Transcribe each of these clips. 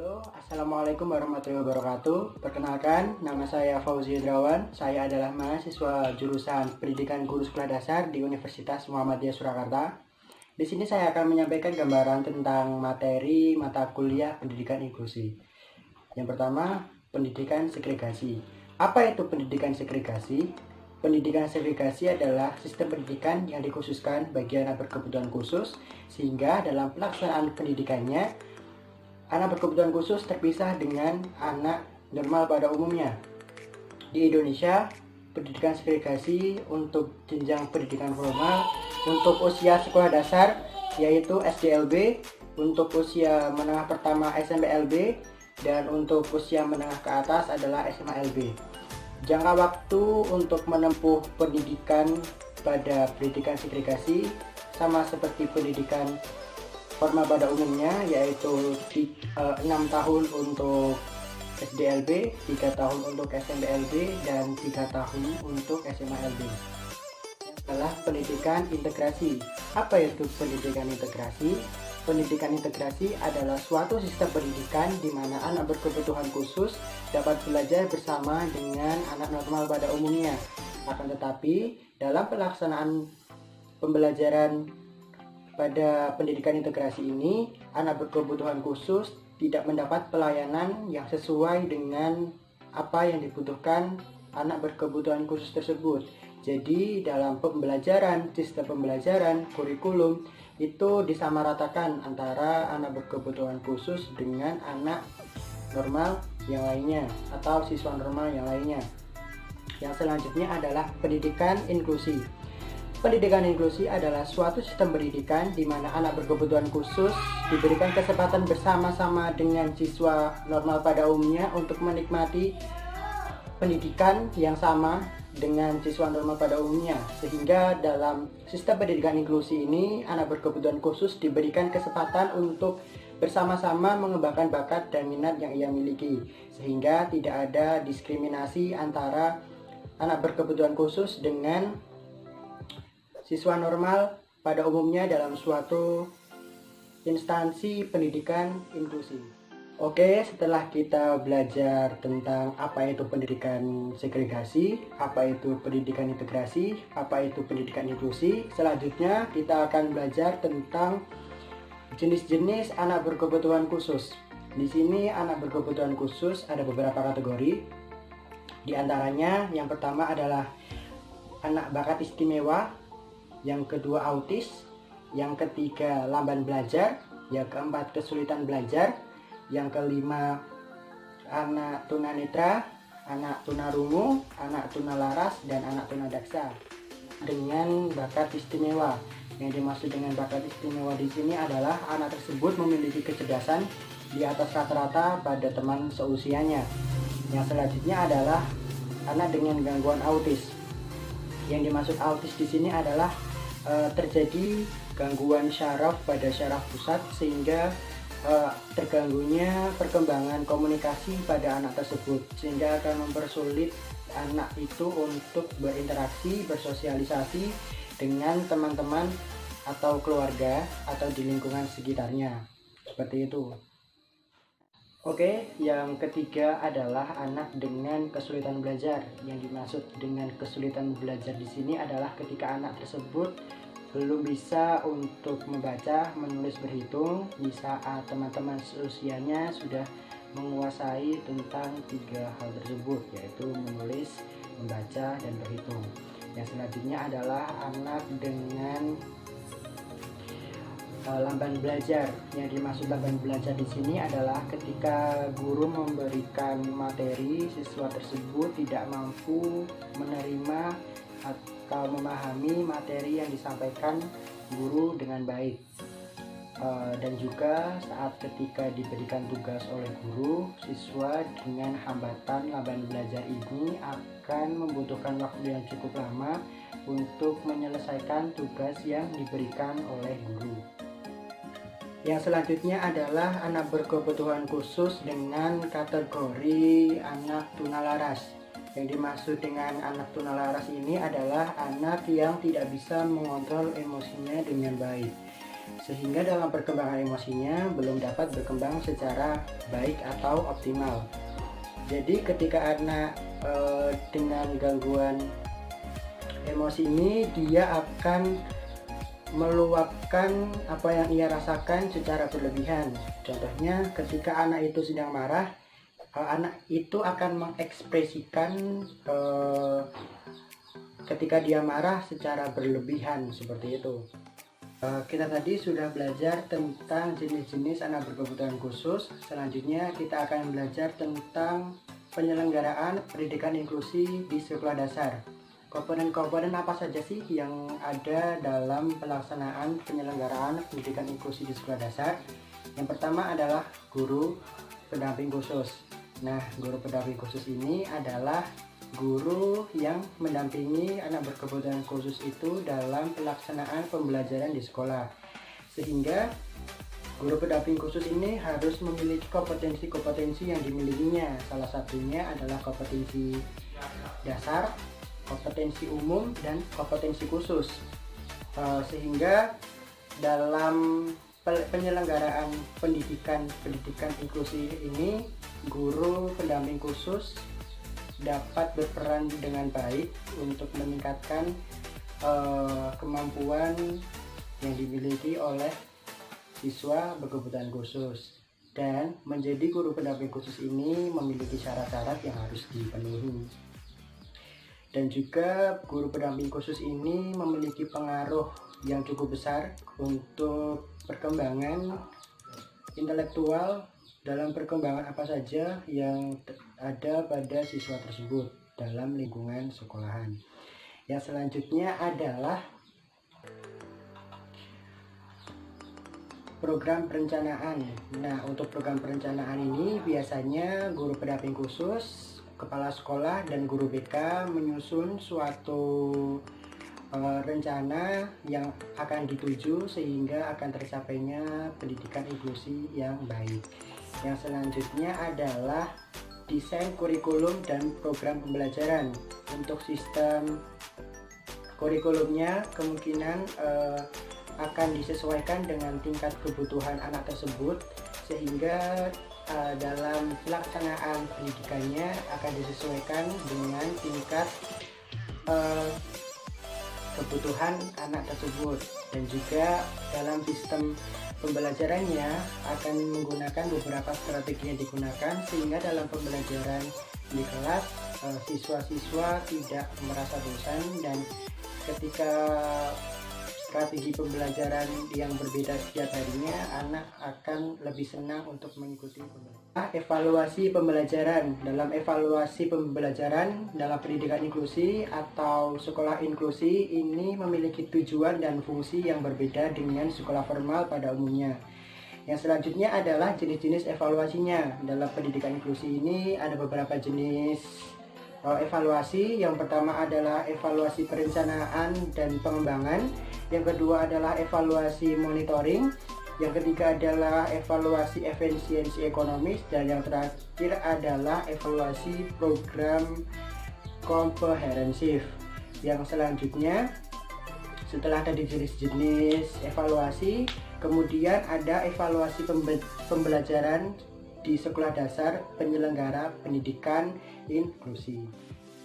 Halo, Assalamualaikum warahmatullahi wabarakatuh. Perkenalkan, nama saya Fauzi Indrawan. Saya adalah mahasiswa jurusan Pendidikan Guru Sekolah Dasar di Universitas Muhammadiyah Surakarta. Di sini saya akan menyampaikan gambaran tentang materi mata kuliah pendidikan inklusi. Yang pertama, pendidikan segregasi. Apa itu pendidikan segregasi? Pendidikan segregasi adalah sistem pendidikan yang dikhususkan bagi anak berkebutuhan khusus, sehingga dalam pelaksanaan pendidikannya anak berkebutuhan khusus terpisah dengan anak normal pada umumnya. Di Indonesia, pendidikan segregasi untuk jenjang pendidikan formal untuk usia sekolah dasar yaitu SDLB, untuk usia menengah pertama SMPLB, dan untuk usia menengah ke atas adalah SMALB. Jangka waktu untuk menempuh pendidikan pada pendidikan segregasi sama seperti pendidikan formal pada umumnya, yaitu 6 tahun untuk SDLB, 3 tahun untuk SMPLB, dan 3 tahun untuk SMALB. Setelah pendidikan integrasi. Apa itu pendidikan integrasi? Pendidikan integrasi adalah suatu sistem pendidikan di mana anak berkebutuhan khusus dapat belajar bersama dengan anak normal pada umumnya. Akan tetapi, dalam pelaksanaan pembelajaran pada pendidikan integrasi ini, anak berkebutuhan khusus tidak mendapat pelayanan yang sesuai dengan apa yang dibutuhkan anak berkebutuhan khusus tersebut. Jadi dalam pembelajaran, sistem pembelajaran, kurikulum itu disamaratakan antara anak berkebutuhan khusus dengan anak normal yang lainnya atau siswa normal yang lainnya. Yang selanjutnya adalah pendidikan inklusi. Pendidikan inklusi adalah suatu sistem pendidikan di mana anak berkebutuhan khusus diberikan kesempatan bersama-sama dengan siswa normal pada umumnya untuk menikmati pendidikan yang sama dengan siswa normal pada umumnya. Sehingga dalam sistem pendidikan inklusi ini, anak berkebutuhan khusus diberikan kesempatan untuk bersama-sama mengembangkan bakat dan minat yang ia miliki, sehingga tidak ada diskriminasi antara anak berkebutuhan khusus dengan siswa normal pada umumnya dalam suatu instansi pendidikan inklusi. Oke, setelah kita belajar tentang apa itu pendidikan segregasi, apa itu pendidikan integrasi, apa itu pendidikan inklusi, selanjutnya kita akan belajar tentang jenis-jenis anak berkebutuhan khusus. Di sini anak berkebutuhan khusus ada beberapa kategori. Di antaranya yang pertama adalah anak bakat istimewa, yang kedua autis, yang ketiga lamban belajar, yang keempat kesulitan belajar, yang kelima anak tunanetra, anak tunarungu, anak tunalaras, dan anak tunadaksa. Dengan bakat istimewa, yang dimaksud dengan bakat istimewa di sini adalah anak tersebut memiliki kecerdasan di atas rata-rata pada teman seusianya. Yang selanjutnya adalah anak dengan gangguan autis. Yang dimaksud autis di sini adalah terjadi gangguan syaraf pada syaraf pusat sehingga terganggunya perkembangan komunikasi pada anak tersebut, sehingga akan mempersulit anak itu untuk berinteraksi, bersosialisasi dengan teman-teman atau keluarga atau di lingkungan sekitarnya. Seperti itu. Oke, yang ketiga adalah anak dengan kesulitan belajar. Yang dimaksud dengan kesulitan belajar di sini adalah ketika anak tersebut belum bisa untuk membaca, menulis, berhitung di saat teman-teman seusianya sudah menguasai tentang 3 hal tersebut, yaitu menulis, membaca, dan berhitung. Yang selanjutnya adalah anak dengan lamban belajar. Yang dimaksud lamban belajar di sini adalah ketika guru memberikan materi, siswa tersebut tidak mampu menerima atau memahami materi yang disampaikan guru dengan baik. Dan juga saat ketika diberikan tugas oleh guru, siswa dengan hambatan lamban belajar ini akan membutuhkan waktu yang cukup lama untuk menyelesaikan tugas yang diberikan oleh guru. Yang selanjutnya adalah anak berkebutuhan khusus dengan kategori anak tunalaras. Yang dimaksud dengan anak tunalaras ini adalah anak yang tidak bisa mengontrol emosinya dengan baik. sehingga dalam perkembangan emosinya belum dapat berkembang secara baik atau optimal. Jadi ketika anak dengan gangguan emosi ini, dia akan meluapkan apa yang ia rasakan secara berlebihan. Contohnya ketika anak itu sedang marah, anak itu akan mengekspresikan ketika dia marah secara berlebihan, seperti itu. Kita tadi sudah belajar tentang jenis-jenis anak berkebutuhan khusus. Selanjutnya kita akan belajar tentang penyelenggaraan pendidikan inklusi di sekolah dasar. Komponen-komponen apa saja sih yang ada dalam pelaksanaan penyelenggaraan pendidikan inklusi di sekolah dasar? Yang pertama adalah guru pendamping khusus. Nah, guru pendamping khusus ini adalah guru yang mendampingi anak berkebutuhan khusus itu dalam pelaksanaan pembelajaran di sekolah, sehingga guru pendamping khusus ini harus memiliki kompetensi-kompetensi yang dimilikinya. Salah satunya adalah kompetensi dasar, kompetensi umum, dan kompetensi khusus. Sehingga dalam penyelenggaraan pendidikan inklusi ini, guru pendamping khusus dapat berperan dengan baik untuk meningkatkan kemampuan yang dimiliki oleh siswa berkebutuhan khusus. Dan menjadi guru pendamping khusus ini memiliki syarat-syarat yang harus dipenuhi. Dan juga guru pendamping khusus ini memiliki pengaruh yang cukup besar untuk perkembangan intelektual dalam perkembangan apa saja yang ada pada siswa tersebut dalam lingkungan sekolahan. Yang selanjutnya adalah program perencanaan. Nah, untuk program perencanaan ini biasanya guru pendamping khusus, kepala sekolah, dan guru BK menyusun suatu rencana yang akan dituju sehingga akan tercapainya pendidikan inklusi yang baik. Yang selanjutnya adalah desain kurikulum dan program pembelajaran. Untuk sistem kurikulumnya kemungkinan akan disesuaikan dengan tingkat kebutuhan anak tersebut, sehingga dalam pelaksanaan pendidikannya akan disesuaikan dengan tingkat kebutuhan anak tersebut. Dan juga dalam sistem pembelajarannya akan menggunakan beberapa strategi yang digunakan, sehingga dalam pembelajaran di kelas siswa-siswa tidak merasa bosan, dan ketika strategi pembelajaran yang berbeda setiap harinya, anak akan lebih senang untuk mengikuti pembelajaran. Evaluasi pembelajaran. Dalam evaluasi pembelajaran dalam pendidikan inklusi atau sekolah inklusi ini memiliki tujuan dan fungsi yang berbeda dengan sekolah formal pada umumnya. Yang selanjutnya adalah jenis-jenis evaluasinya. Dalam pendidikan inklusi ini ada beberapa jenis evaluasi. Yang pertama adalah evaluasi perencanaan dan pengembangan. Yang kedua adalah evaluasi monitoring. Yang ketiga adalah evaluasi efisiensi ekonomis. Dan yang terakhir adalah evaluasi program komprehensif. Yang selanjutnya, setelah tadi jenis-jenis evaluasi, kemudian ada evaluasi pembelajaran di sekolah dasar penyelenggara pendidikan inklusi.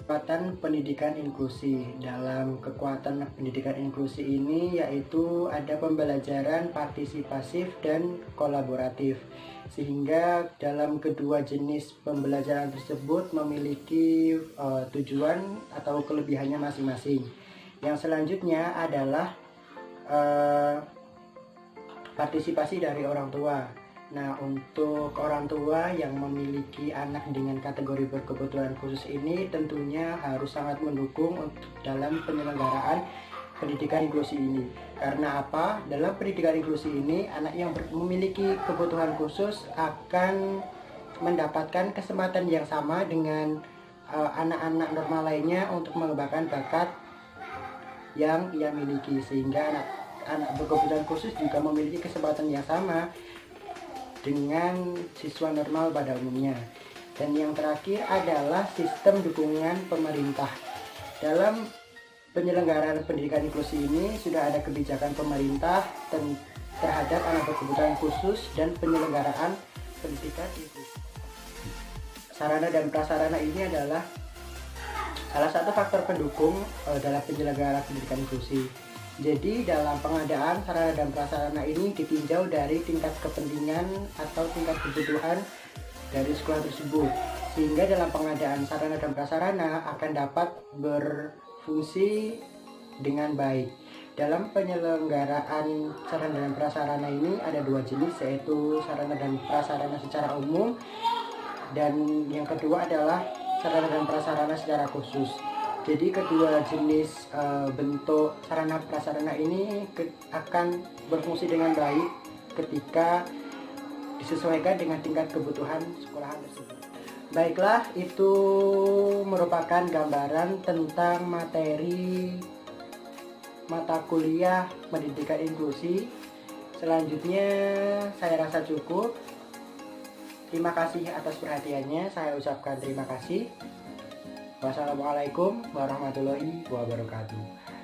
Kekuatan pendidikan inklusi. Dalam kekuatan pendidikan inklusi ini yaitu ada pembelajaran partisipasif dan kolaboratif, sehingga dalam kedua jenis pembelajaran tersebut memiliki tujuan atau kelebihannya masing-masing. Yang selanjutnya adalah partisipasi dari orang tua. Nah, untuk orang tua yang memiliki anak dengan kategori berkebutuhan khusus ini tentunya harus sangat mendukung untuk dalam penyelenggaraan pendidikan inklusi ini. Karena apa? Dalam pendidikan inklusi ini, anak yang memiliki kebutuhan khusus akan mendapatkan kesempatan yang sama dengan anak-anak normal lainnya untuk mengembangkan bakat yang ia miliki, sehingga anak berkebutuhan khusus juga memiliki kesempatan yang sama dengan siswa normal pada umumnya. Dan yang terakhir adalah sistem dukungan pemerintah. Dalam penyelenggaraan pendidikan inklusi ini sudah ada kebijakan pemerintah terhadap anak berkebutuhan khusus dan penyelenggaraan pendidikan inklusif. Sarana dan prasarana ini adalah salah satu faktor pendukung dalam penyelenggaraan pendidikan inklusif. Jadi dalam pengadaan sarana dan prasarana ini ditinjau dari tingkat kepentingan atau tingkat kebutuhan dari sekolah tersebut, sehingga dalam pengadaan sarana dan prasarana akan dapat berfungsi dengan baik. Dalam penyelenggaraan sarana dan prasarana ini ada dua jenis, yaitu sarana dan prasarana secara umum dan yang kedua adalah sarana dan prasarana secara khusus. Jadi kedua jenis bentuk sarana prasarana ini akan berfungsi dengan baik ketika disesuaikan dengan tingkat kebutuhan sekolahan tersebut. Baiklah, itu merupakan gambaran tentang materi mata kuliah pendidikan inklusi. Selanjutnya saya rasa cukup. Terima kasih atas perhatiannya. Saya ucapkan terima kasih. Wassalamualaikum warahmatullahi wabarakatuh.